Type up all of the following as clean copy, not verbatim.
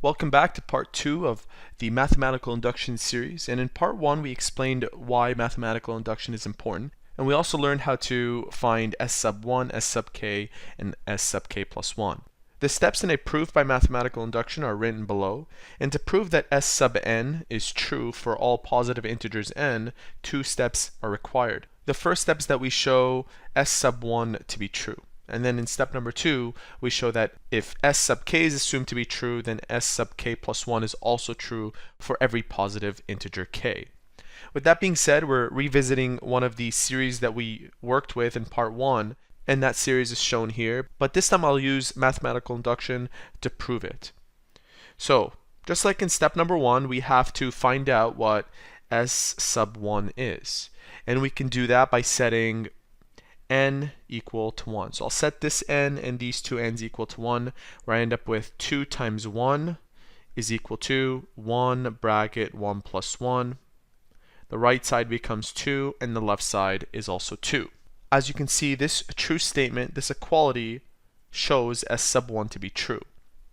Welcome back to part 2 of the mathematical induction series, and in part 1 we explained why mathematical induction is important, and we also learned how to find s sub 1, s sub k, and s sub k plus 1. The steps in a proof by mathematical induction are written below, and to prove that s sub n is true for all positive integers n, 2 steps are required. The first step is that we show s sub 1 to be true. And then in step number 2, we show that if s sub k is assumed to be true, then s sub k plus 1 is also true for every positive integer k. With that being said, we're revisiting one of the series that we worked with in part 1, and that series is shown here, but this time I'll use mathematical induction to prove it. So, just like in step number 1, we have to find out what s sub 1 is. And we can do that by setting n equal to 1. So I'll set this n and these two n's equal to 1, where I end up with 2 times 1 is equal to 1 bracket 1 plus 1. The right side becomes 2, and the left side is also 2. As you can see, this true statement, this equality, shows s sub 1 to be true.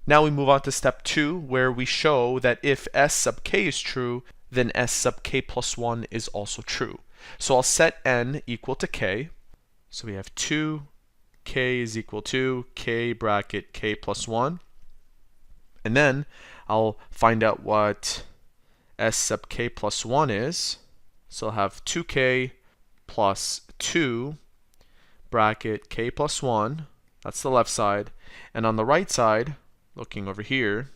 Now we move on to step 2, where we show that if s sub k is true, then s sub k plus 1 is also true. So I'll set n equal to k. So we have 2, k is equal to k bracket k plus 1. And then I'll find out what s sub k plus 1 is. So I'll have 2k plus 2 bracket k plus 1. That's the left side. And on the right side, looking over here,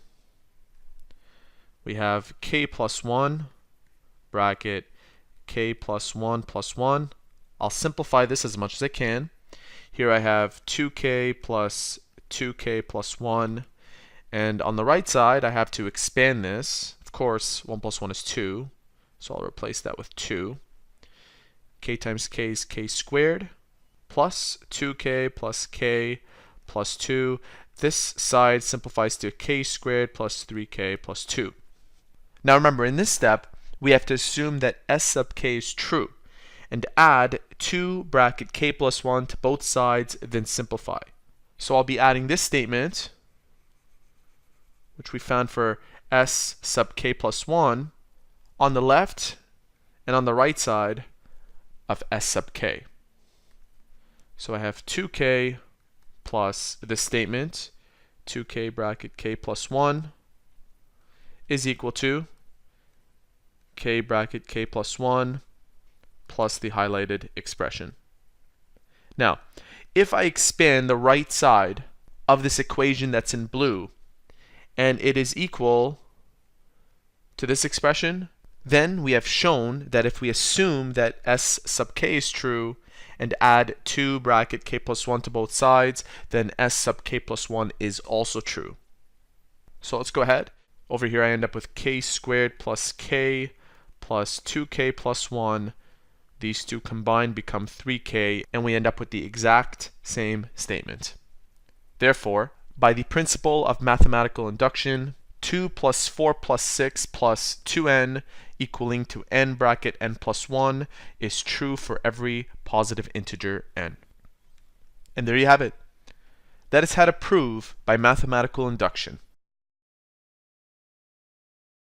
we have k plus 1 bracket k plus 1 plus 1. I'll simplify this as much as I can. Here I have 2k plus 2k plus 1. And on the right side, I have to expand this. Of course, 1 plus 1 is 2. So I'll replace that with 2. K times k is k squared plus 2k plus k plus 2. This side simplifies to k squared plus 3k plus 2. Now remember, in this step, we have to assume that s sub k is true, and add 2 bracket k plus 1 to both sides, then simplify. So I'll be adding this statement, which we found for s sub k plus 1, on the left and on the right side of s sub k. So I have 2k plus this statement, 2k bracket k plus 1 is equal to k bracket k plus 1 plus the highlighted expression. Now, if I expand the right side of this equation that's in blue, and it is equal to this expression, then we have shown that if we assume that s sub k is true and add 2 bracket k plus 1 to both sides, then s sub k plus 1 is also true. So let's go ahead. Over here I end up with k squared plus k plus 2k plus 1. These two combined become 3k, and we end up with the exact same statement. Therefore, by the principle of mathematical induction, 2 plus 4 plus 6 plus 2n equaling to n bracket n plus 1 is true for every positive integer n. And there you have it. That is how to prove by mathematical induction.